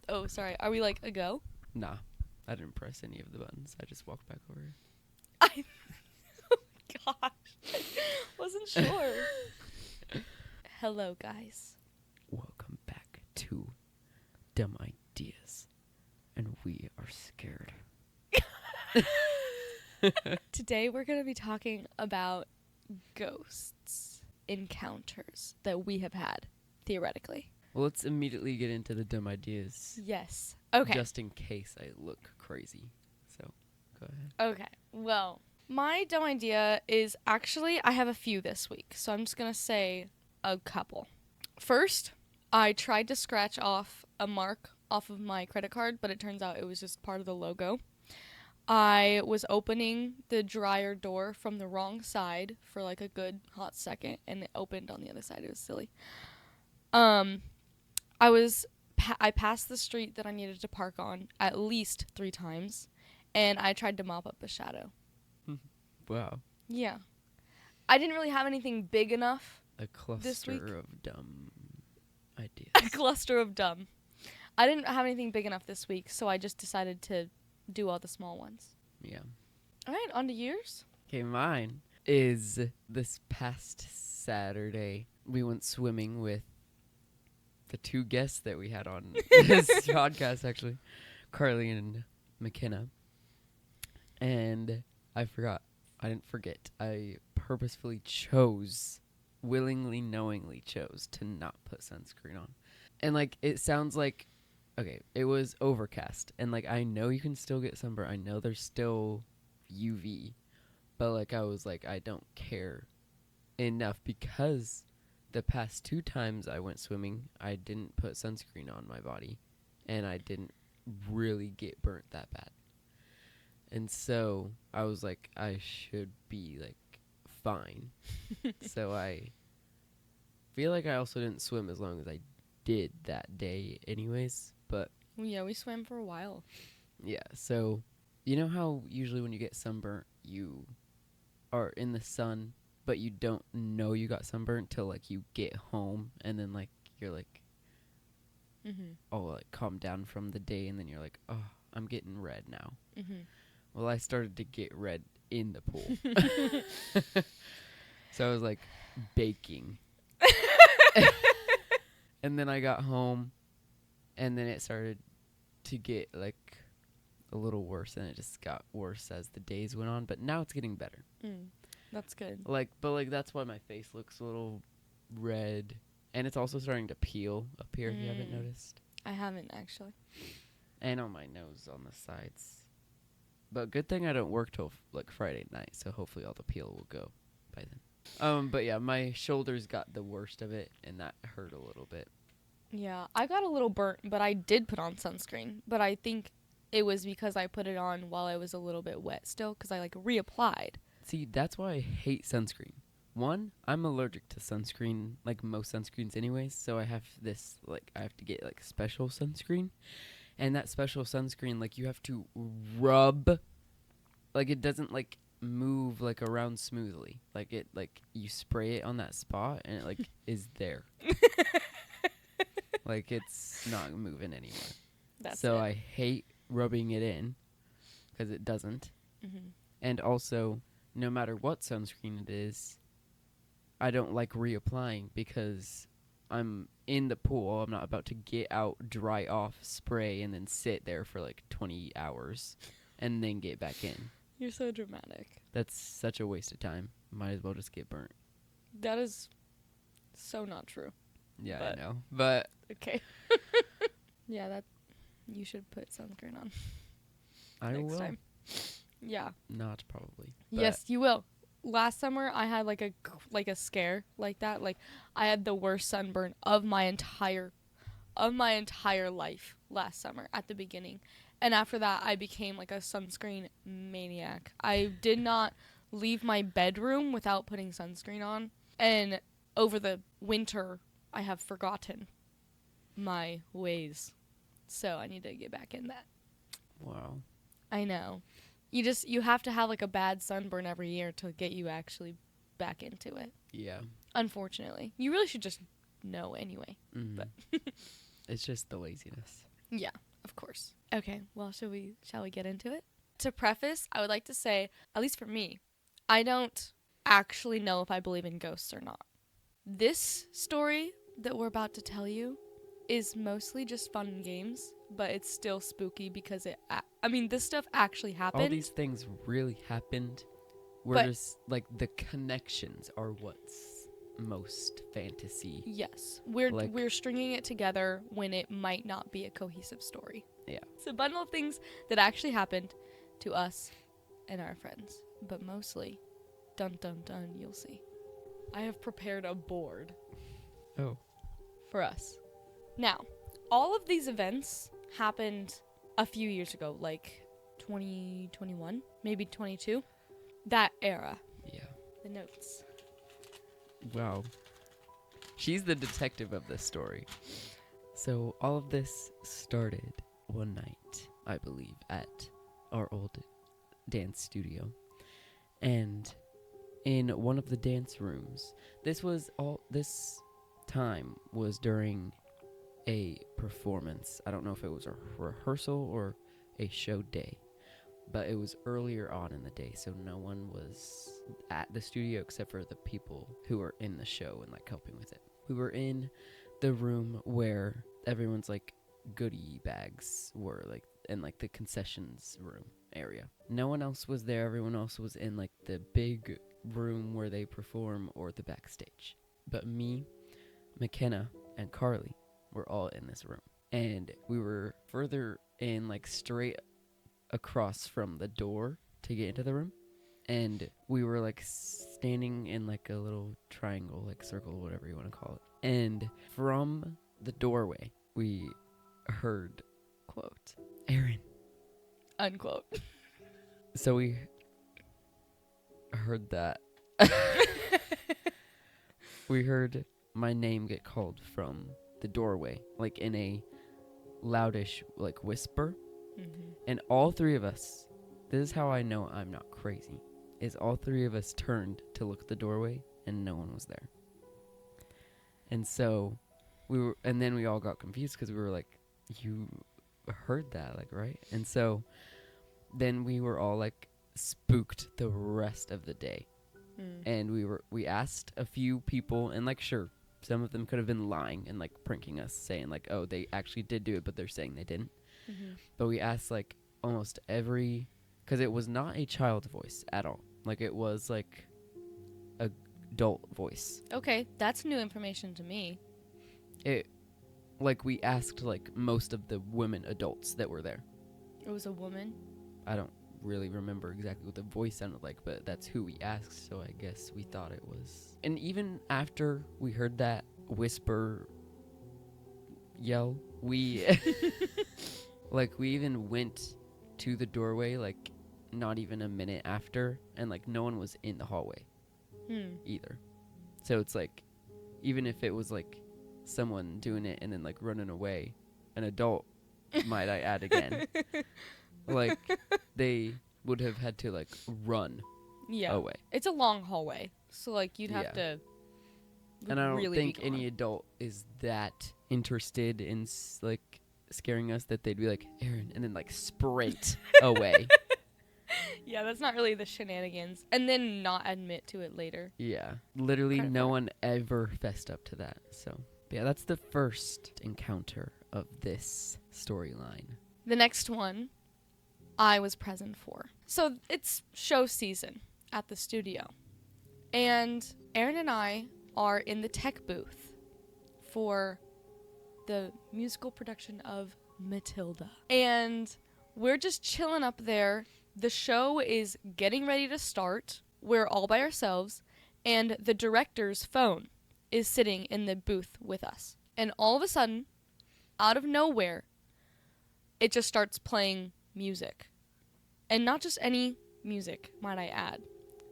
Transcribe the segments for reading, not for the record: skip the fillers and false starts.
Oh, sorry. Are we like a go? Nah, I didn't press any of the buttons. I just walked back over. I. Oh my gosh. Wasn't sure. Hello, guys. Welcome back to Dumb Ideas. And we are scared. Today we're going to be talking about ghosts encounters that we have had, theoretically. Well, let's immediately get into the dumb ideas. Yes. Okay. Just in case I look crazy. So, go ahead. Okay. Well, my dumb idea is actually, I have a few this week, so I'm just going to say a couple. First, I tried to scratch off a mark off of my credit card, but it turns out it was just part of the logo. I was opening the dryer door from the wrong side for like a good hot second, and it opened on the other side. It was silly. I passed the street that I needed to park on at least 3 times, and I tried to mop up a shadow. Wow. Yeah. I didn't really have anything big enough. A cluster of dumb ideas. A cluster of dumb. I didn't have anything big enough this week, so I just decided to do all the small ones. Yeah. All right, on to yours. Okay, mine is this past Saturday. We went swimming with the 2 guests that we had on this podcast, actually, Carly and McKenna. And I didn't forget. I purposefully willingly, knowingly chose to not put sunscreen on. And, like, it sounds like, okay, it was overcast. And, like, I know you can still get sunburn. I know there's still UV. But, like, I was like, I don't care enough because the past 2 times I went swimming, I didn't put sunscreen on my body. And I didn't really get burnt that bad. And so I was like, I should be, like, fine. So I feel like I also didn't swim as long as I did that day anyways. But Yeah, we swam for a while. yeah, so you know how usually when you get sunburnt, you are in the sun, but you don't know you got sunburnt till, like, you get home, and then, like, you're like, like, calm down from the day, and then you're like, oh, I'm getting red now. Well, I started to get red in the pool. So I was, like, baking. And then I got home, and then it started to get, like, a little worse, and it just got worse as the days went on. But now it's getting better. That's good. Like, but, like, that's why my face looks a little red. And it's also starting to peel up here, if you haven't noticed. I haven't, actually. And on my nose on the sides. But good thing I don't work till, like, Friday night, so hopefully all the peel will go by then. But yeah, my shoulders got the worst of it, and that hurt a little bit. Yeah, I got a little burnt, but I did put on sunscreen. But I think it was because I put it on while I was a little bit wet still, because I, like, reapplied. See, that's why I hate sunscreen. One, I'm allergic to sunscreen, like most sunscreens anyways, so I have to get, like, special sunscreen. And that special sunscreen, like, you have to rub, like, it doesn't, like, move, like, around smoothly. Like, it, like, you spray it on that spot, and it, like, is there. Like, it's not moving anymore. So I hate rubbing it in, because it doesn't. And also, no matter what sunscreen it is, I don't like reapplying, because I'm in the pool. I'm not about to get out, dry off, spray, and then sit there for, like, 20 hours and then get back in. You're so dramatic. That's such a waste of time. Might as well just get burnt. That is so not true. Yeah, I know. But okay. Yeah, you should put sunscreen on. I next will. time. Yeah. Not probably. Yes, you will. Last summer, I had like a scare like that. Like, I had the worst sunburn of my entire life last summer at the beginning, and after that, I became like a sunscreen maniac. I did not leave my bedroom without putting sunscreen on, and over the winter, I have forgotten my ways, so I need to get back in that. Wow. I know. You have to have like a bad sunburn every year to get you actually back into it. Yeah. Unfortunately. You really should just know anyway. Mm-hmm. But it's just the laziness. Yeah, of course. Okay, well, shall we get into it? To preface, I would like to say, at least for me, I don't actually know if I believe in ghosts or not. This story that we're about to tell you is mostly just fun and games, but it's still spooky because this stuff actually happened. All these things really happened. We're But- just like the connections are what's most fantasy. Yes, Like- we're stringing it together when it might not be a cohesive story. Yeah. It's a bundle of things that actually happened to us and our friends, but mostly, dun dun dun, you'll see. I have prepared a board Oh. for us. Now, all of these events happened a few years ago, like 2021, maybe 22. That era. Yeah. The notes. Wow. She's the detective of this story. So all of this started one night, I believe, at our old dance studio. And in one of the dance rooms, this time was during a performance. I don't know if it was a rehearsal or a show day, but it was earlier on in the day, so no one was at the studio except for the people who were in the show and like helping with it. We were in the room where everyone's like goodie bags were, like in like the concessions room area. No one else was there. Everyone else was in like the big room where they perform or the backstage. But me, McKenna, and Carly were all in this room. And we were further in, like straight across from the door to get into the room. And we were like standing in like a little triangle, like circle, whatever you want to call it. And from the doorway, we heard, Quote. Aaron. Unquote. So we heard that. We heard my name get called from the doorway, like in a loudish, like whisper. Mm-hmm. And all three of us, this is how I know I'm not crazy, is all three of us turned to look at the doorway and no one was there. And so and then we all got confused because we were like, you heard that, like, right? And so then we were all like spooked the rest of the day. And we asked a few people, and like, sure, some of them could have been lying and like pranking us, saying like, oh, they actually did do it, but they're saying they didn't. Mm-hmm. But we asked like almost every, because it was not a child's voice at all. Like it was like a adult voice. Okay, that's new information to me. It, like, we asked like most of the women adults that were there. It was a woman. I don't really remember exactly what the voice sounded like, but that's who we asked, so I guess we thought it was. And even after we heard that whisper yell, we like we even went to the doorway like not even a minute after, and like no one was in the hallway either. So it's like, even if it was like someone doing it and then like running away, an adult might I add again, like they would have had to like run away. It's a long hallway, so like you'd have to and I don't really think be any gone. adult is that interested in like scaring us that they'd be like, Aaron, and then like sprint away. Yeah, that's not really the shenanigans, and then not admit to it later. Yeah, literally Credit no for it. one ever fessed up to that. So yeah, that's the first encounter of this storyline. The next one I was present for. So it's show season at the studio. And Aaron and I are in the tech booth for the musical production of Matilda. And we're just chilling up there. The show is getting ready to start. We're all by ourselves. And the director's phone is sitting in the booth with us. And all of a sudden, out of nowhere, it just starts playing music. And not just any music, might I add.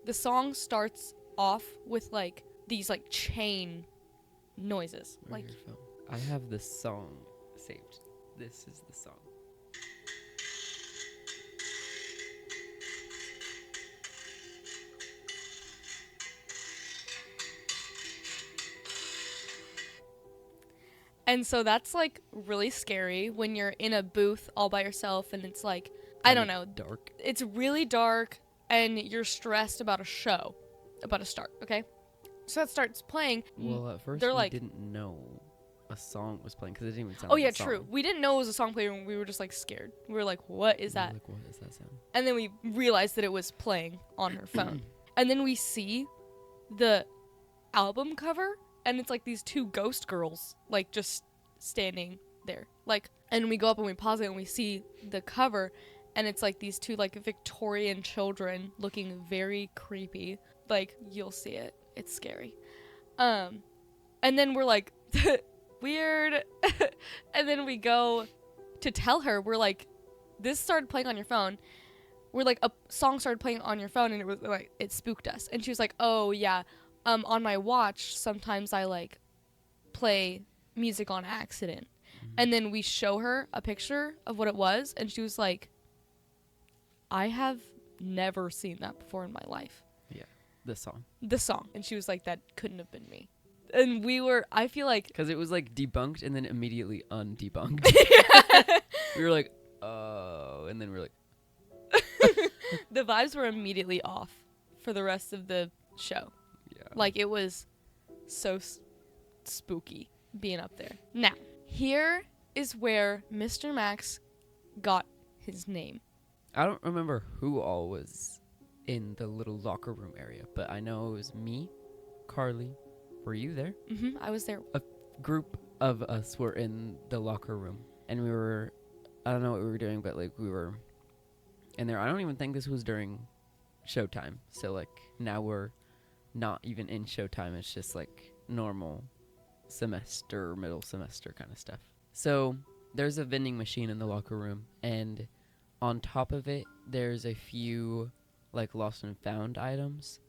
The song starts off with like these like chain noises. Where's Like your phone? I have the song saved. This is the song. And so that's like really scary when you're in a booth all by yourself and it's like, I don't know, Dark. it's really dark and you're stressed about a show about to start, okay? So that starts playing. Well, at first they're we like, didn't know a song was playing because it didn't even sound oh like yeah, a song. true. We didn't know it was a song player and we were just like scared. We were like, what is We were that? like, what is that sound? And then we realized that it was playing on her phone. And then we see the album cover and it's like these two ghost girls like just standing there. Like, and we go up and we pause it and we see the cover and it's like these two like Victorian children looking very creepy. Like, you'll see it. It's scary. And then we're like, weird. And then we go to tell her, we're like, this started playing on your phone. We're like, a song started playing on your phone and it was like, it spooked us. And she was like, oh yeah, on my watch sometimes I like play music on accident. And then we show her a picture of what it was and she was like, I have never seen that before in my life. The song. The song. And she was like, that couldn't have been me. And we were, I feel like, Because it was like debunked and then immediately undebunked. We were like, oh, and then we were like, the vibes were immediately off for the rest of the show. yeah. Like, it was so spooky being up there. Now, here is where Mr. Max got his name. I don't remember who all was in the little locker room area, but I know it was me, Carly. Were you there? I was there. A group of us were in the locker room, and we were, I don't know what we were doing, but like we were in there. I don't even think this was during showtime. So like now we're not even in showtime. It's just like normal semester, middle semester kind of stuff. So there's a vending machine in the locker room, and on top of it, there's a few like lost and found items,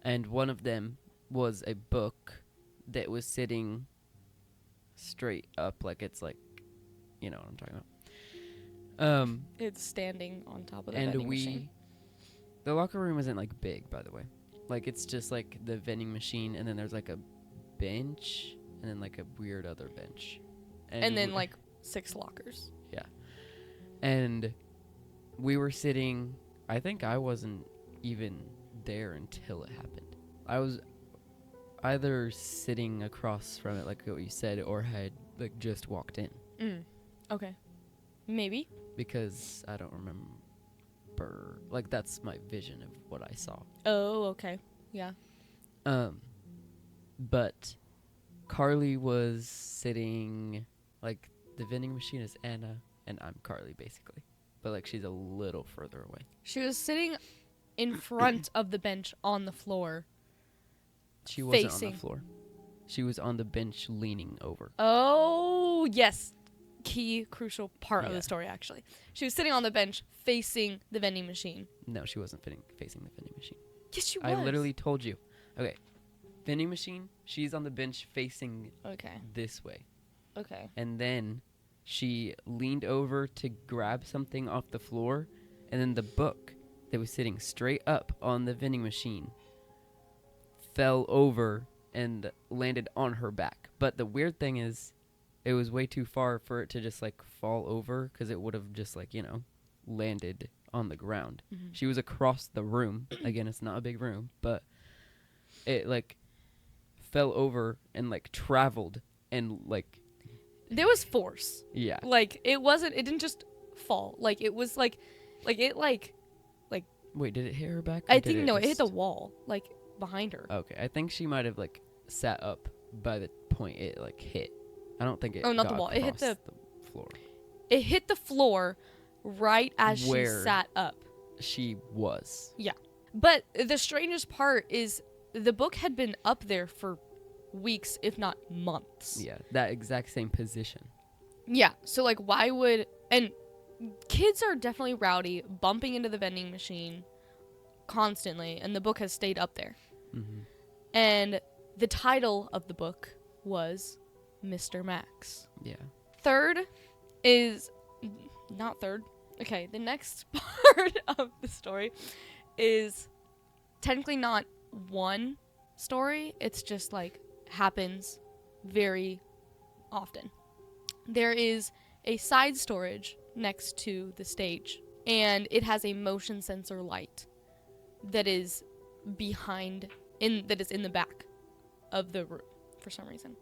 and one of them was a book that was sitting straight up, like it's like, you know what I'm talking about. It's standing on top of the And vending machine. the locker room isn't like big, by the way. Like it's just like the vending machine, and then there's like a bench, and then like a weird other bench, And then like 6 lockers. yeah. And we were sitting, I think I wasn't even there until it happened. I was either sitting across from it, like what you said, or had like just walked in. Okay. Maybe. Because I don't remember. Like that's my vision of what I saw. Oh, okay. Yeah. But Carly was sitting, like the vending machine is Anna, and I'm Carly basically. But like she's a little further away. She was sitting in front of the bench on the floor. She wasn't on Facing. the floor. She was on the bench leaning over. Oh, yes. Key, crucial part of Yeah. the story, actually. She was sitting on the bench facing the vending machine. No, she wasn't facing the vending machine. Yes, she was. I literally told you. Okay. Vending machine, she's on the bench facing Okay. this way. Okay. And then she leaned over to grab something off the floor, and then the book that was sitting straight up on the vending machine fell over and landed on her back. But the weird thing is, it was way too far for it to just like fall over, because it would have just like, you know, landed on the ground. Mm-hmm. She was across the room. Again, it's not a big room, but it like fell over and like traveled and like, There was force. yeah. Like, it didn't just fall. Like, it was like it like, Wait, did it hit her back? I think, no, it hit the wall, like, behind her. Okay, I think she might have like sat up by the point it like hit. I don't think it. Oh, not the got wall. It hit across the floor. It hit the floor right as Where? she sat up. She was. But the strangest part is the book had been up there for weeks, if not months. Yeah, that exact same position. Yeah, so like why would, and kids are definitely rowdy, bumping into the vending machine constantly, and the book has stayed up there. Mm-hmm. And the title of the book was Mr. Max. Yeah. Third is, not third, okay, the next part of the story is technically not one story, it's just like happens very often. There is a side storage next to the stage, and it has a motion sensor light that is that is in the back of the room for some reason.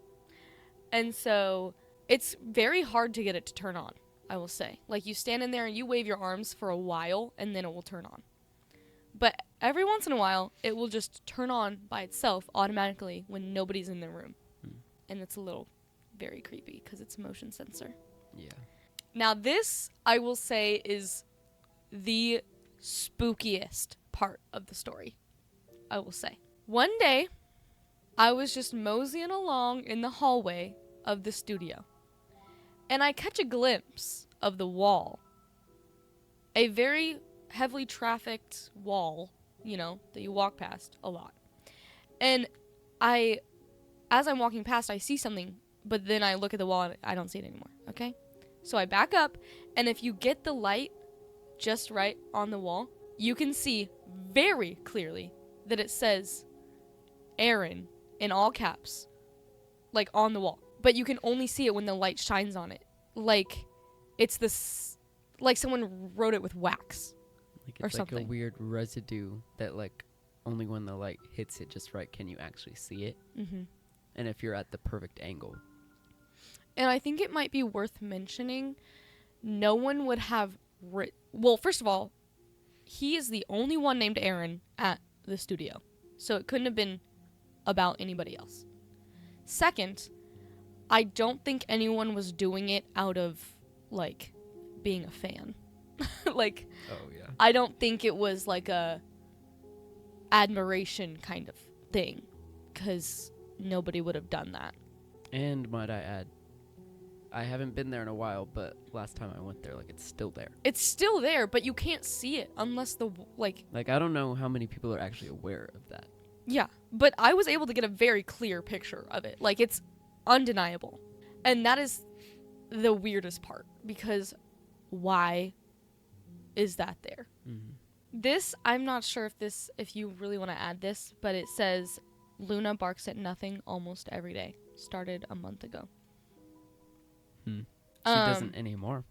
And so it's very hard to get it to turn on, I will say. Like, you stand in there and you wave your arms for a while and then it will turn on. But every once in a while, it will just turn on by itself automatically when nobody's in the room. And it's a little very creepy because it's a motion sensor. Yeah. Now, this, I will say, is the spookiest part of the story, I will say. One day, I was just moseying along in the hallway of the studio, and I catch a glimpse of the wall. A very heavily trafficked wall, that you walk past a lot. And as I'm walking past, I see something, but then I look at the wall and I don't see it anymore, okay? So I back up, and if you get the light just right on the wall, you can see very clearly that it says Aaron in all caps, like on the wall. But you can only see it when the light shines on it. Like it's this, like someone wrote it with wax. Like or it's like something. a weird residue that like only when the light hits it just right can you actually see it. Mm-hmm. And if you're at the perfect angle. And I think it might be worth mentioning, no one would have well, first of all, he is the only one named Aaron at the studio. So it couldn't have been about anybody else. Second, I don't think anyone was doing it out of, like, being a fan. Like, Oh, yeah. I don't think it was, like, a admiration kind of thing. Because nobody would have done that. And might I add, I haven't been there in a while, but last time I went there, like, it's still there. It's still there, but you can't see it unless Like, I don't know how many people are actually aware of that. Yeah, but I was able to get a very clear picture of it. Like, it's undeniable. And that is the weirdest part, because why is that there? Mm-hmm. This, I'm not sure if you really want to add this, but it says Luna barks at nothing almost every day. Started a month ago. She doesn't anymore.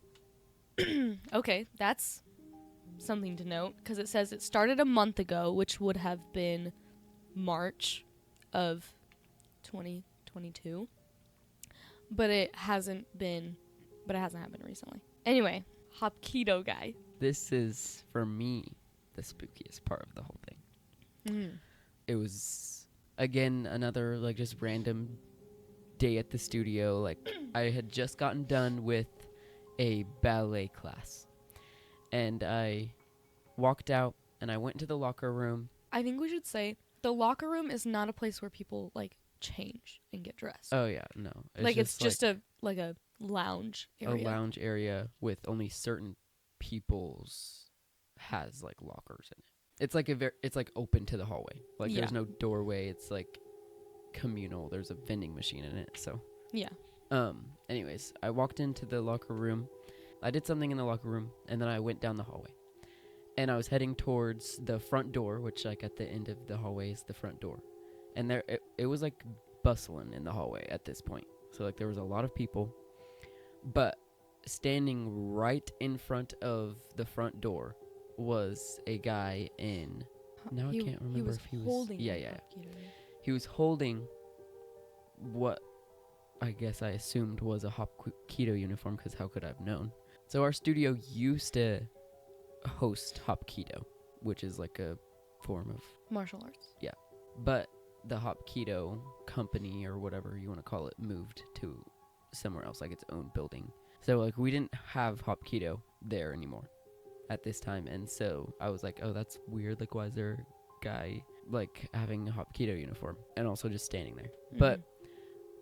Okay, that's something to note, because it says it started a month ago, which would have been March of 2022. But it hasn't happened recently. Anyway, Hopkido guy. This is, for me, the spookiest part of the whole thing. Mm. It was, again, another, like, just random day at the studio. Like, I had just gotten done with a ballet class. And I walked out, and I went into the locker room. I think we should say the locker room is not a place where people, like, change and get dressed. Oh, yeah, no. It's just a lounge area. A lounge area with only certain people's has, like, lockers in it. It's like it's like open to the hallway. Like, Yeah. there's no doorway. It's like communal. There's a vending machine in it. So Yeah. Anyways, I walked into the locker room. I did something in the locker room, and then I went down the hallway. And I was heading towards the front door, which, like, at the end of the hallway is the front door. And there it was like bustling in the hallway at this point. So, like, there was a lot of people, but standing right in front of the front door was a guy in. Now I can't remember if he was holding. Yeah. He was holding what I guess I assumed was a Hopkido uniform, because how could I have known? So our studio used to host Hopkido, which is like a form of martial arts. Yeah, but the Hopkido company, or whatever you want to call it, moved to somewhere else, like its own building. So, like, we didn't have Hopkido there anymore at this time, and so I was like, oh, that's weird. Like, why is there a guy, like, having a Hopkido uniform and also just standing there? Mm-hmm. But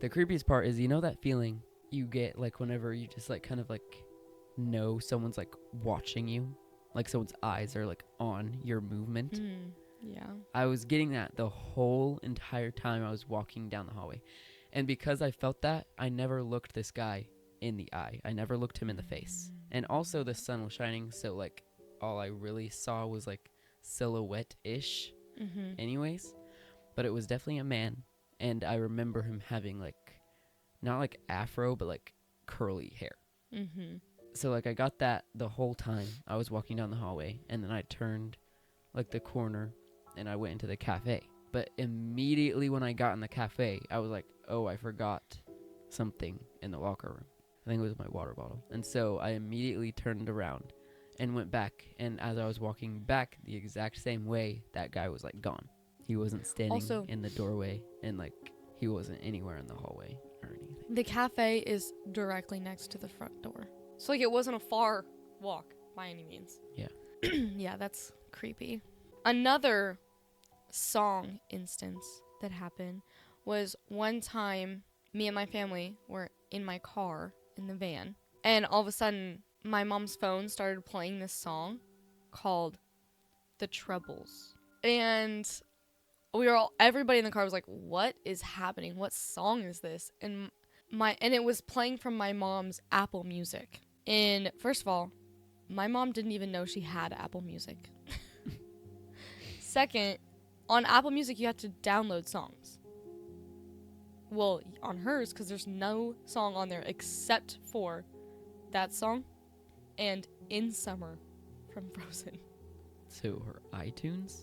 the creepiest part is, you know that feeling you get, like, whenever you just, like, kind of, like, know someone's, like, watching you? Like, someone's eyes are, like, on your movement? Mm, yeah. I was getting that the whole entire time I was walking down the hallway. And because I felt that, I never looked this guy in the eye. I never looked him in the face. And also the sun was shining, so, like, all I really saw was, like, silhouette-ish anyways. But it was definitely a man. And I remember him having, like, not like afro, but like curly hair. Mm-hmm. So like I got that the whole time I was walking down the hallway, and then I turned like the corner and I went into the cafe. But immediately when I got in the cafe, I was like, oh, I forgot something in the locker room. I think it was my water bottle. And so I immediately turned around and went back. And as I was walking back the exact same way, that guy was like gone. He wasn't standing Also, in the doorway, and like he wasn't anywhere in the hallway or anything. the cafe is directly next to the front door. So, like, it wasn't a far walk by any means. Yeah. Yeah, that's creepy. Another song instance that happened was one time me and my family were in my car in the van, and all of a sudden my mom's phone started playing this song called The Troubles. And everybody in the car was like, what is happening? What song is this? And it was playing from my mom's Apple Music. And first of all, my mom didn't even know she had Apple Music. Second, on Apple Music you have to download songs. Well, on hers, because there's no song on there except for that song and In Summer from Frozen. So her iTunes?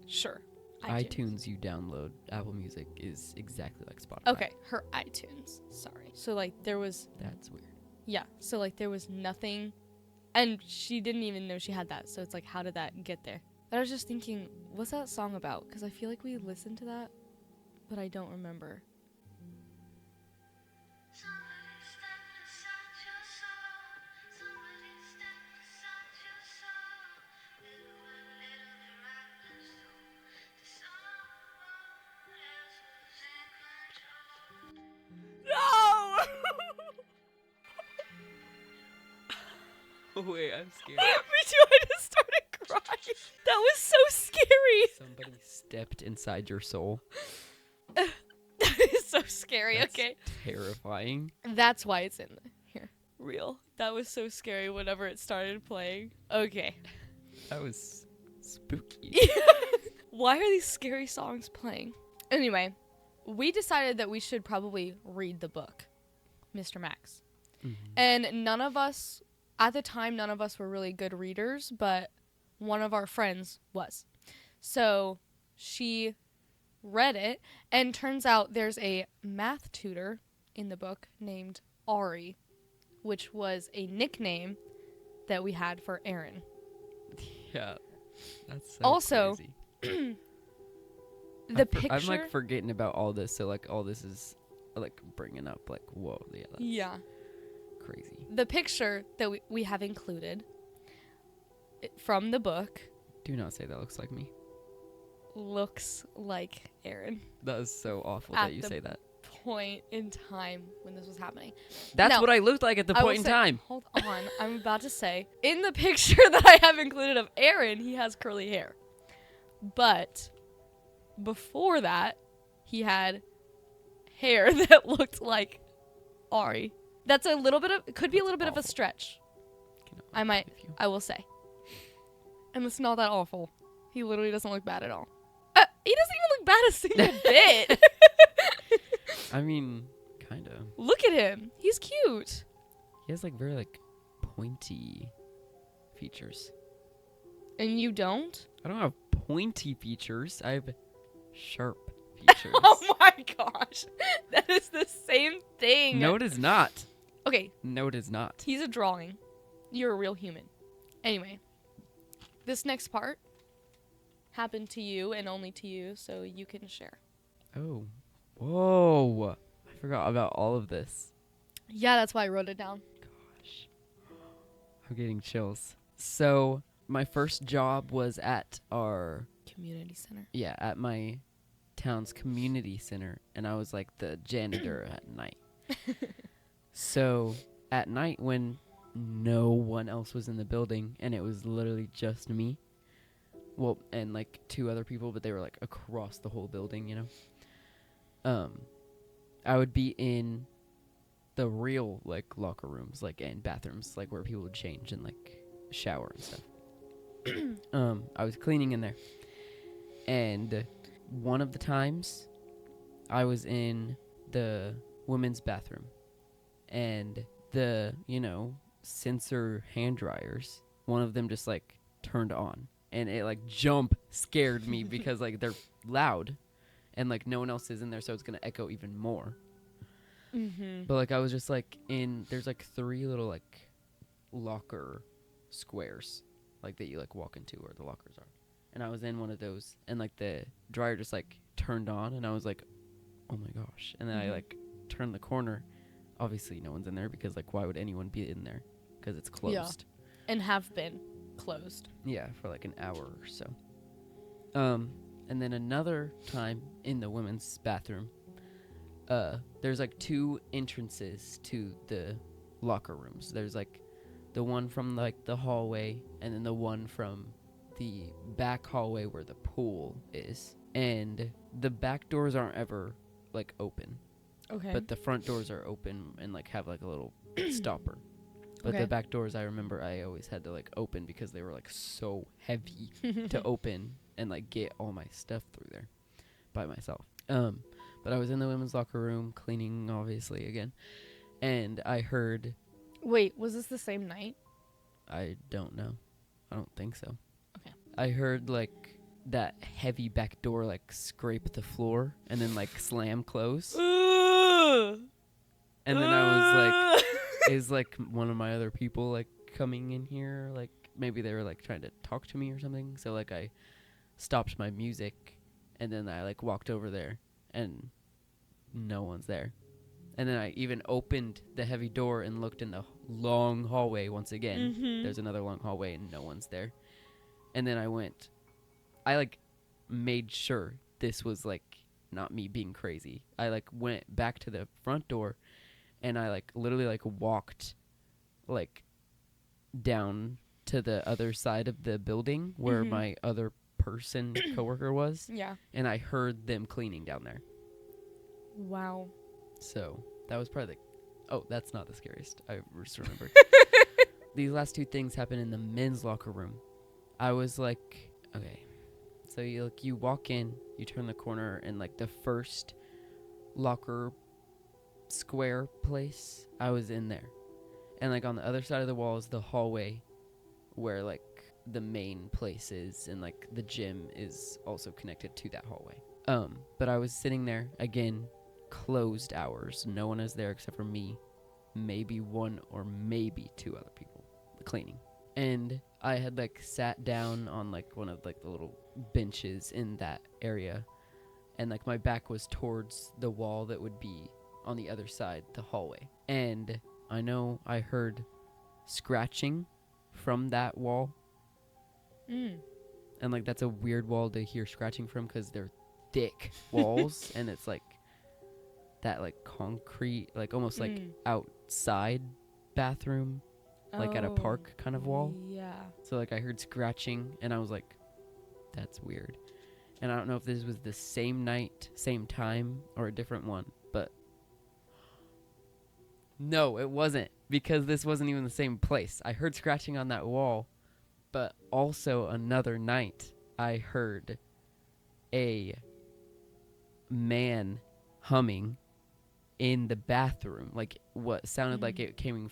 Sure. iTunes you download. Apple Music is exactly like Spotify. Okay, her iTunes. Sorry. So, like, there was... That's weird. Yeah, so, like, there was nothing... And she didn't even know she had that, so it's like, how did that get there? But I was just thinking, what's that song about? Because I feel like we listened to that, but I don't remember. No! Wait, I'm scared. Me too, I just started crying. That was so scary. Somebody stepped inside your soul. That is so scary, That's okay? terrifying. That's why it's in here. Real. That was so scary whenever it started playing. Okay. That was spooky. Why are these scary songs playing? Anyway, we decided that we should probably read the book, Mr. Max. Mm-hmm. And none of us were really good readers, but one of our friends was. So she read it, and turns out there's a math tutor in the book named Ari, which was a nickname that we had for Aaron. Yeah, that's so Also, crazy. The picture... I'm like forgetting about all this, so like all this is like bringing up like, whoa, yeah, that's crazy. The picture that we have included from the book Do not say that looks like me. looks like Aaron. That is so awful At that you the say that. Point in time when this was happening. That's Now, what I looked like at the I will point in say- time. Hold on, I'm about to say, in the picture that I have included of Aaron, he has curly hair. But before that, he had hair that looked like Ari. That's a little bit of, could be a little bit of a awful. stretch, Cannot I work with you. I will say. And it's not that awful. He literally doesn't look bad at all. He doesn't even look bad a single bit. I mean, kind of. Look at him. He's cute. He has like very like pointy features. And you don't? I don't have pointy features. I have sharp features. Oh my gosh. That is the same thing. No, it is not. Okay, No, it is not. he's a drawing. You're a real human. Anyway, this next part happened to you and only to you, so you can share. Oh. Whoa. I forgot about all of this. Yeah, that's why I wrote it down. Gosh. I'm getting chills. So, my first job was at our... Community center. Yeah, at my town's community center, and I was like the janitor at night. So at night when no one else was in the building and it was literally just me, well, and like two other people, but they were like across the whole building, you know, I would be in the real like locker rooms, like, and bathrooms, like where people would change and like shower and stuff. I was cleaning in there. And one of the times I was in the women's bathroom, and the sensor hand dryers, one of them just like turned on, and it like jump scared me because like they're loud, and like no one else is in there, so it's gonna echo even more. Mm-hmm. But like I was just like there's like 3 little like locker squares, like that you like walk into where the lockers are, and I was in one of those, and like the dryer just like turned on, and I was like, oh my gosh. And then I like turned the corner. Obviously no one's in there, because like why would anyone be in there, because it's closed. And have been closed. Yeah, for like an hour or so. And then another time in the women's bathroom, there's like 2 entrances to the locker rooms. There's like the one from like the hallway, and then the one from the back hallway where the pool is. And the back doors aren't ever like open, Okay. but the front doors are open and like have like a little stopper. But Okay. the back doors, I remember I always had to like open because they were like so heavy to open and like get all my stuff through there by myself. But I was in the women's locker room cleaning, obviously, again, and I heard, Wait, was this the same night? I don't know, I don't think so. Okay. I heard like that heavy back door like scrape the floor and then like slam close. And then I was like, is like one of my other people like coming in here? Like maybe they were like trying to talk to me or something. So like I stopped my music, and then I like walked over there, and no one's there. And then I even opened the heavy door and looked in the long hallway once again. Mm-hmm. There's another long hallway and no one's there. And then I like made sure this was like not me being crazy. I like went back to the front door, and I like literally like walked like down to the other side of the building where my other coworker was, Yeah. and I heard them cleaning down there. Wow. So that was probably that's not the scariest. I just remembered. These last 2 things happened in the men's locker room. I was like, okay. So you walk in, you turn the corner, and like the first locker square place, I was in there. And like on the other side of the wall is the hallway where like the main place is, and like the gym is also connected to that hallway. But I was sitting there again, closed hours. No one is there except for me, maybe 1 or maybe 2 other people cleaning. And I had like sat down on like one of like the little benches in that area, and like my back was towards the wall that would be on the other side, the hallway. And I know I heard scratching from that wall. And like that's a weird wall to hear scratching from, because they're thick walls and it's like that like concrete, like almost like outside bathroom, like at a park kind of wall. Yeah. So like I heard scratching, and I was like, that's weird. And I don't know if this was the same night, same time, or a different one, but no, it wasn't, because this wasn't even the same place. I heard scratching on that wall, but also another night I heard a man humming in the bathroom, like what sounded like it coming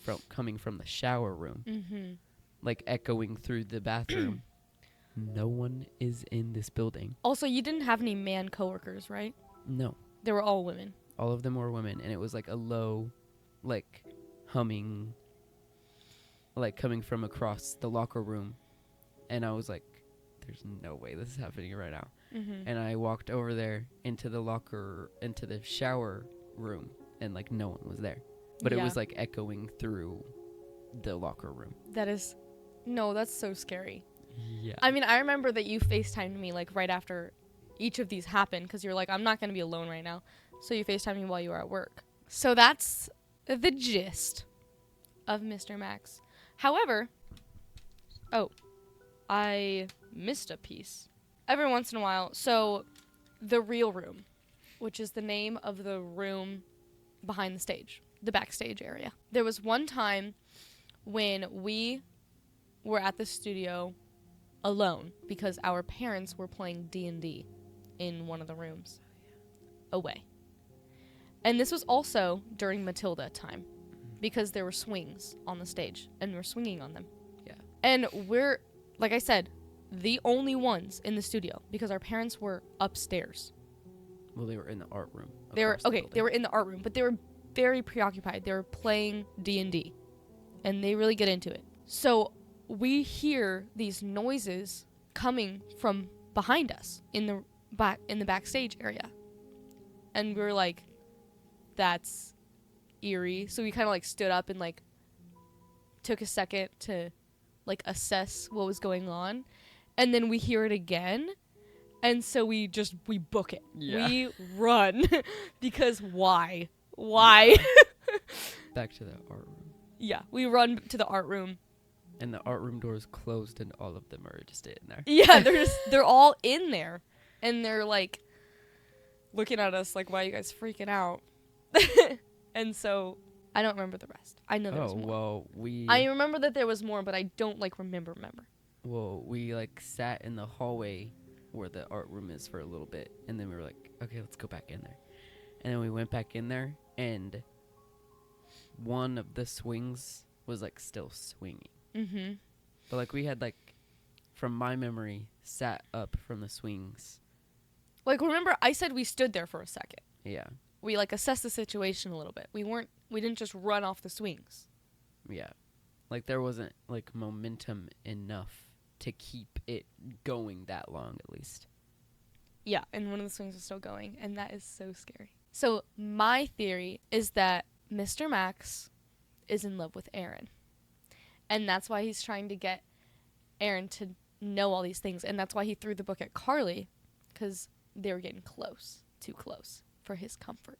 from the shower room, like echoing through the bathroom. No one is in this building. Also, you didn't have any man coworkers, right? No, They were all women. all of them were women, and it was like a low, like humming, like coming from across the locker room. And I was like, there's no way this is happening right now. And I walked over there into the shower room, and like no one was there, but it was like echoing through the locker room. That's so scary. Yeah. I mean, I remember that you FaceTimed me like right after each of these happened, because you're like, I'm not going to be alone right now. So you FaceTimed me while you were at work. So that's the gist of Mr. Max. However, I missed a piece. Every once in a while, so the real room, which is the name of the room behind the stage, the backstage area. There was one time when we were at the studio alone because our parents were playing D&D in one of the rooms away. And this was also during Matilda time because there were swings on the stage and we're swinging on them. Yeah. And we're, like I said, the only ones in the studio because our parents were upstairs. Well, they were in the art room. They were across the building. they were in the art room, but they were very preoccupied. They were playing D&D, and they really get into it. So we hear these noises coming from behind us in the backstage area, and we were like, "That's eerie." So we kind of like stood up and like took a second to like assess what was going on, and then we hear it again. And so we book it. Yeah. We run because why? Why? Back to the art room. Yeah, we run to the art room. And the art room door is closed, and all of them are just in there. Yeah, they're all in there, and they're like looking at us like, "Why are you guys freaking out?" And so I don't remember the rest. I know there was more. I remember that there was more, but I don't like remember. Well, we like sat in the hallway where the art room is for a little bit, and then we were like, okay, let's go back in there. And then we went back in there, and one of the swings was like still swinging. Mm-hmm. But like we had like, from my memory, sat up from the swings. Like, remember I said we stood there for a second. Yeah. We like assessed the situation a little bit. We didn't just run off the swings. Yeah. Like there wasn't like momentum enough to keep it going that long, at least. Yeah, and one of the swings was still going, and that is so scary. So my theory is that Mr. Max is in love with Aaron, and that's why he's trying to get Aaron to know all these things, and that's why he threw the book at Carly, because they were getting too close for his comfort.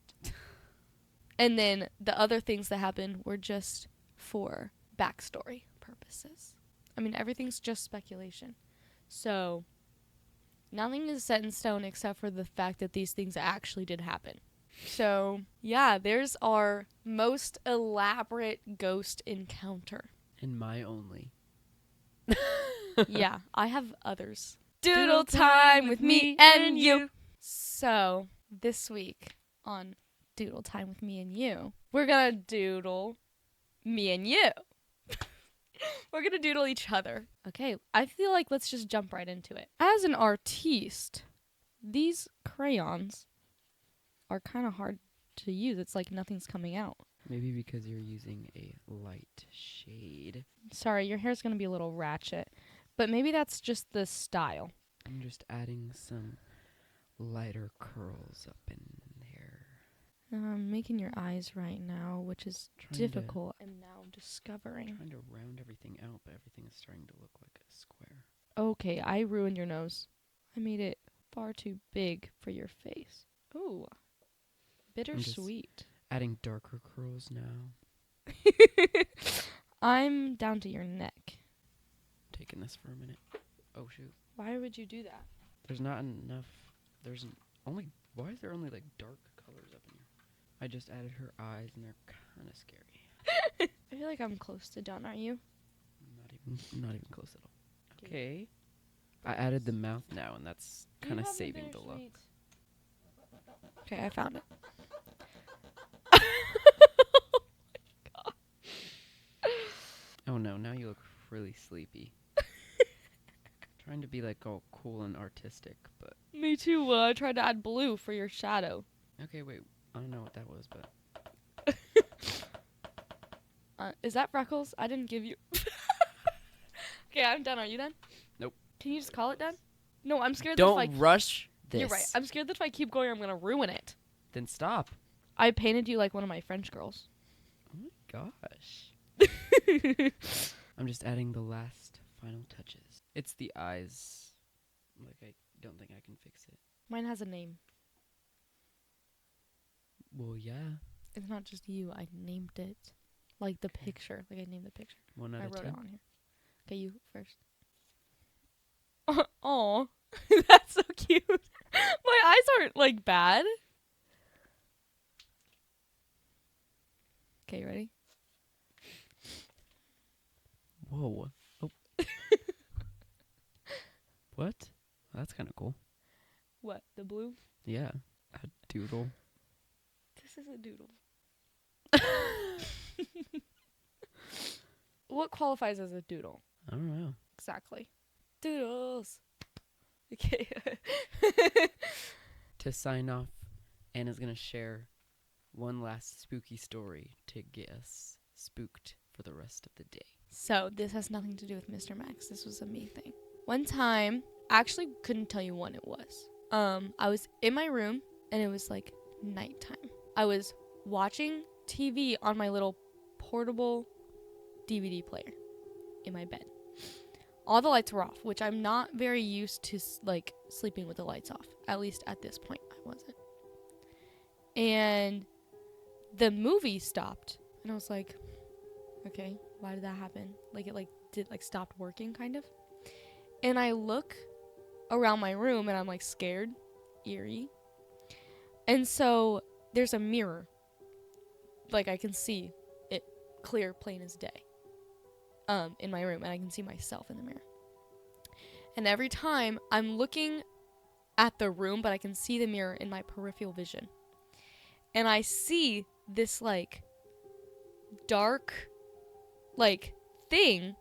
And then the other things that happened were just for backstory purposes. I mean, everything's just speculation. So, nothing is set in stone except for the fact that these things actually did happen. So, yeah, there's our most elaborate ghost encounter. And my only. Yeah, I have others. Doodle time with me and you. So, this week on Doodle time with me and you, we're gonna doodle me and you. We're going to doodle each other. Okay, I feel like let's just jump right into it. As an artiste, these crayons are kind of hard to use. It's like nothing's coming out. Maybe because you're using a light shade. Sorry, your hair's going to be a little ratchet. But maybe that's just the style. I'm just adding some lighter curls up in there. I'm making your eyes right now, which is difficult. I'm now discovering. Trying to round everything out, but everything is starting to look like a square. Okay, I ruined your nose. I made it far too big for your face. Ooh, bittersweet. Adding darker curls now. I'm down to your neck. Taking this for a minute. Oh shoot. Why would you do that? There's not enough. Why is there only like dark colors up in here? I just added her eyes, and they're kind of scary. I feel like I'm close to done. Are you? Not even close at all. Okay. I added the mouth now, and that's kind of saving the look. Okay, I found it. Oh no! Now you look really sleepy. Trying to be like all cool and artistic, but. Me too. I tried to add blue for your shadow. Okay, wait. I don't know what that was, but. Is that freckles? I didn't give you. Okay, I'm done. Are you done? Nope. Can you just call it done? No, I'm scared. Don't rush this. You're right. I'm scared that if I keep going, I'm gonna ruin it. Then stop. I painted you like one of my French girls. Oh my gosh. I'm just adding the last final touches. It's the eyes. Like, I don't think I can fix it. Mine has a name. Well, yeah. It's not just you. I named it. Like the picture. Like I named the picture. 1 out I of wrote 10. it on here. Okay, you first. Aw. That's so cute. My eyes aren't, like, bad. Okay, ready? Whoa. Oh. What? That's kind of cool. What? The blue? Yeah. A doodle. This as a doodle? What qualifies as a doodle? I don't know. Exactly. Doodles. Okay. To sign off, Anna's going to share one last spooky story to get us spooked for the rest of the day. So, this has nothing to do with Mr. Max. This was a me thing. One time, I actually couldn't tell you when it was. I was in my room, and it was like nighttime. I was watching TV on my little portable DVD player in my bed. All the lights were off, which I'm not very used to, like, sleeping with the lights off. At least at this point, I wasn't. And the movie stopped, and I was like, okay, why did that happen? Like, it stopped working, kind of. And I look around my room, and I'm, like, scared, eerie. And so there's a mirror. Like, I can see it clear, plain as day. In my room, and I can see myself in the mirror. And every time I'm looking at the room, but I can see the mirror in my peripheral vision. And I see this, like, dark, like, thing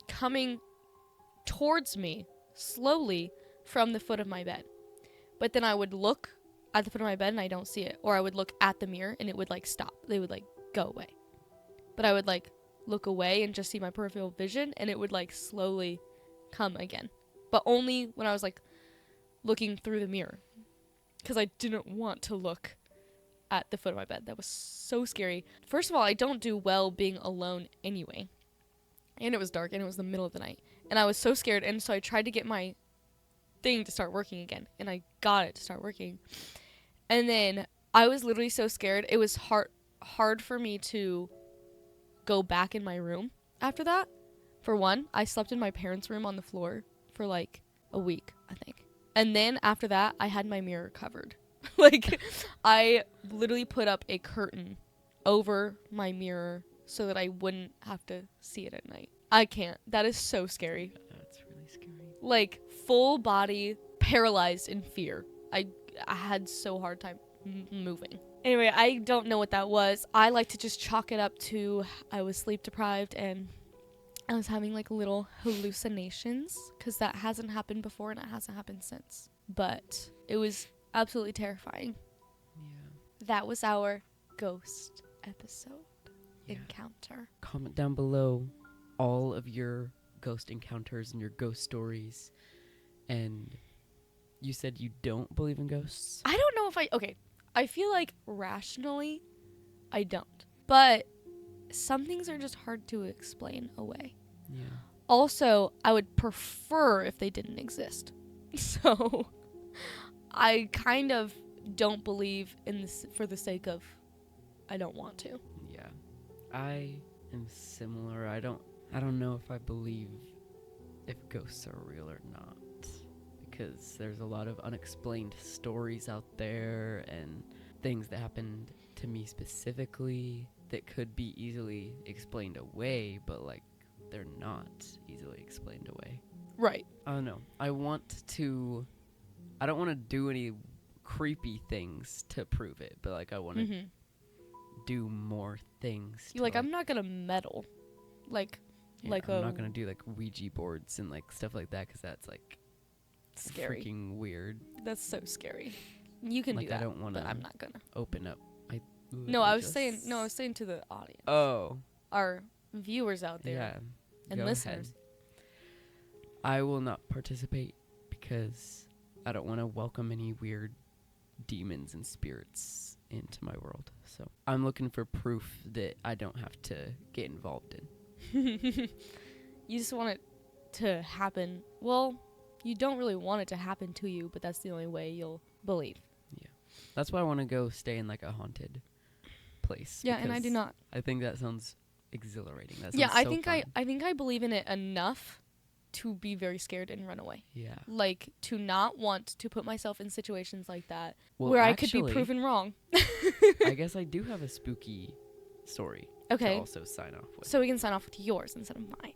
coming towards me slowly from the foot of my bed. But then I would look at the foot of my bed and I don't see it. Or I would look at the mirror and it would, like, stop. They would, like, go away. But I would, like, look away and just see my peripheral vision, and it would, like, slowly come again. But only when I was, like, looking through the mirror. Because I didn't want to look at the foot of my bed. That was so scary. First of all, I don't do well being alone anyway. And it was dark, and it was the middle of the night. And I was so scared, and so I tried to get my thing to start working again. And I got it to start working. And then I was literally so scared. It was hard for me to go back in my room after that. For one, I slept in my parents' room on the floor for like a week, I think. And then after that, I had my mirror covered. Like, I literally put up a curtain over my mirror so that I wouldn't have to see it at night. I can't. That is so scary. That's really scary. Like, full body paralyzed in fear. I had so hard time moving. Anyway, I don't know what that was. I like to just chalk it up to I was sleep deprived and I was having like little hallucinations, because that hasn't happened before and it hasn't happened since. But it was absolutely terrifying. Yeah. That was our ghost episode Yeah. encounter. Comment down below all of your ghost encounters and your ghost stories. And you said you don't believe in ghosts? I don't know if I feel like rationally I don't. But some things are just hard to explain away. Yeah. Also, I would prefer if they didn't exist. So, I kind of don't believe in this for the sake of I don't want to. Yeah. I am similar. I don't know if I believe if ghosts are real or not. Because there's a lot of unexplained stories out there and things that happened to me specifically that could be easily explained away, but like they're not easily explained away. Right. I don't know. I don't want to do any creepy things to prove it, but like I want to do more things. You're like, I'm not gonna meddle. Like, I'm not gonna do like Ouija boards and like stuff like that, because that's like scary. freaking weird. That's so scary. You can Like, do that, I don't want but to I'm not gonna. open up. I was saying to the audience. Oh. Our viewers out there. Yeah. And go listeners. ahead. I will not participate because I don't want to welcome any weird demons and spirits into my world. So I'm looking for proof that I don't have to get involved in. You just want it to happen. Well, you don't really want it to happen to you, but that's the only way you'll believe. Yeah. That's why I want to go stay in like a haunted place. Yeah, and I do not. I think that sounds exhilarating. That sounds Yeah, I so think fun. I think I believe in it enough to be very scared and run away. Yeah. Like, to not want to put myself in situations like that Well, where actually, I could be proven wrong. I guess I do have a spooky story Okay. to also sign off with. So we can sign off with yours instead of mine.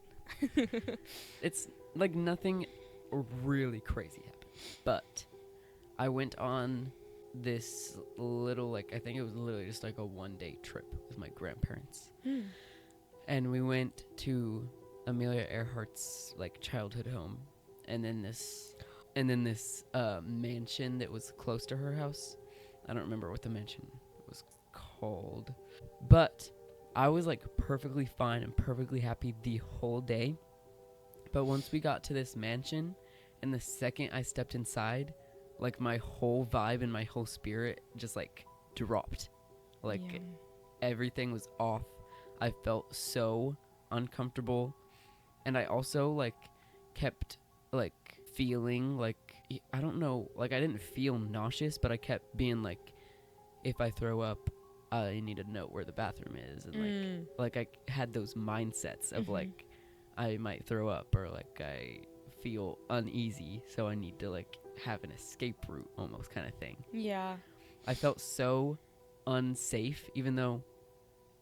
It's like nothing really crazy happened, but I went on this little, like, I think it was literally just like a 1-day trip with my grandparents. Mm. And we went to Amelia Earhart's like childhood home, and then this mansion that was close to her house. I don't remember what the mansion was called, but I was like perfectly fine and perfectly happy the whole day. But once we got to this mansion, and the second I stepped inside, like my whole vibe and my whole spirit just like dropped. Like Yeah. everything was off. I felt so uncomfortable, and I also like kept like feeling like, I don't know, like I didn't feel nauseous, but I kept being like, if I throw up, I need to know where the bathroom is, and like I had those mindsets of like I might throw up, or like I feel uneasy, so I need to like have an escape route almost kind of thing. Yeah. I felt so unsafe, even though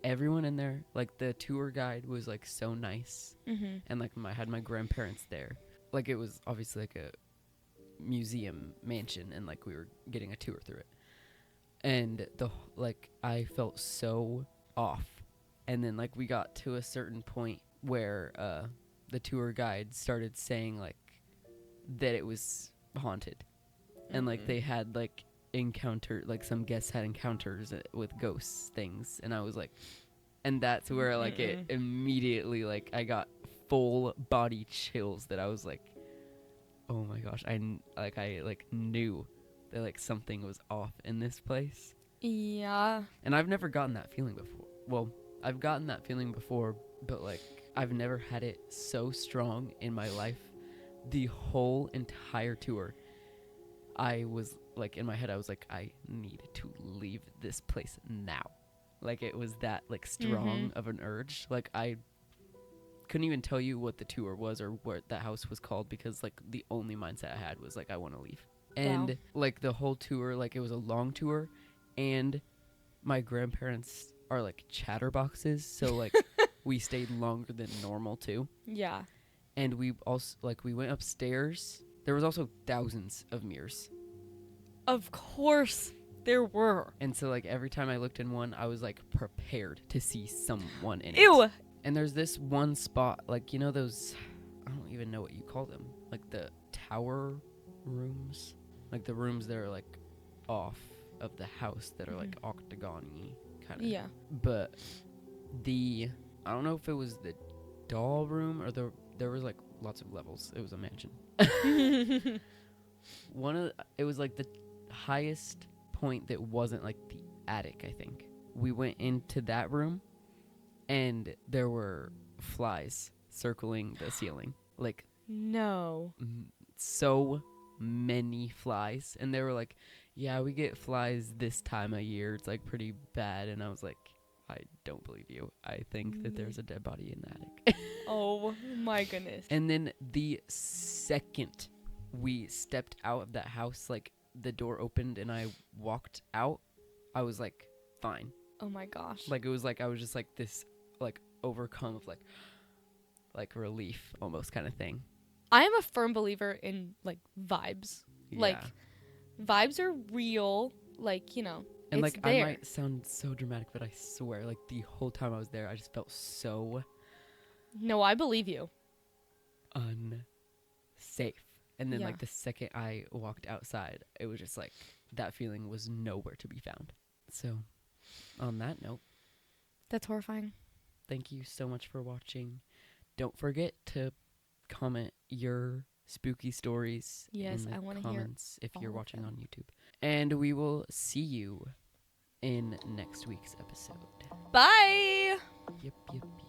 everyone in there, like the tour guide was like so nice, and like I had my grandparents there. Like it was obviously like a museum mansion, and like we were getting a tour through it, and like I felt so off. And then like we got to a certain point where the tour guide started saying like that it was haunted, and like they had like some guests had encounters with ghosts things, and I was like, and that's where like it immediately, like I got full body chills, that I was like, oh my gosh, I knew that like something was off in this place. Yeah. And I've never gotten that feeling before. Well, I've gotten that feeling before, but like I've never had it so strong in my life. The whole entire tour, I was like, in my head I was like, I need to leave this place now. Like it was that like strong of an urge. Like I couldn't even tell you what the tour was or what that house was called, because like the only mindset I had was like, I want to leave. And like the whole tour, like it was a long tour, and my grandparents are like chatterboxes, so like we stayed longer than normal too. Yeah. And we also like we went upstairs. There was also thousands of mirrors. Of course there were. And so like every time I looked in one, I was like prepared to see someone in it. Ew. And there's this one spot, like, you know those, I don't even know what you call them, like the tower rooms, like the rooms that are like off of the house that are like octagon-y kind of. Yeah. But I don't know if it was the doll room or there was like lots of levels. It was a mansion. It was like the highest point that wasn't like the attic, I think. We went into that room, and there were flies circling the ceiling. Like, no. so many flies. And they were like, yeah, we get flies this time of year. It's like pretty bad. And I was like, I don't believe you. I think that there's a dead body in the attic. Oh my goodness. And then the second we stepped out of that house, like the door opened and I walked out, I was like, fine. Oh my gosh. Like it was like I was just like this, like overcome of like relief almost kind of thing. I am a firm believer in like vibes. Yeah. Like vibes are real. Like, you know, and it's like there. I might sound so dramatic, but I swear, like the whole time I was there, I just felt so No, I believe you. unsafe. And then Yeah. like the second I walked outside, it was just like that feeling was nowhere to be found. So on that note, That's horrifying. thank you so much for watching. Don't forget to comment your spooky stories Yes, in the I wanna hear comments if you're all of watching them. on YouTube. And we will see you in next week's episode. Bye. Yep, yep, yep.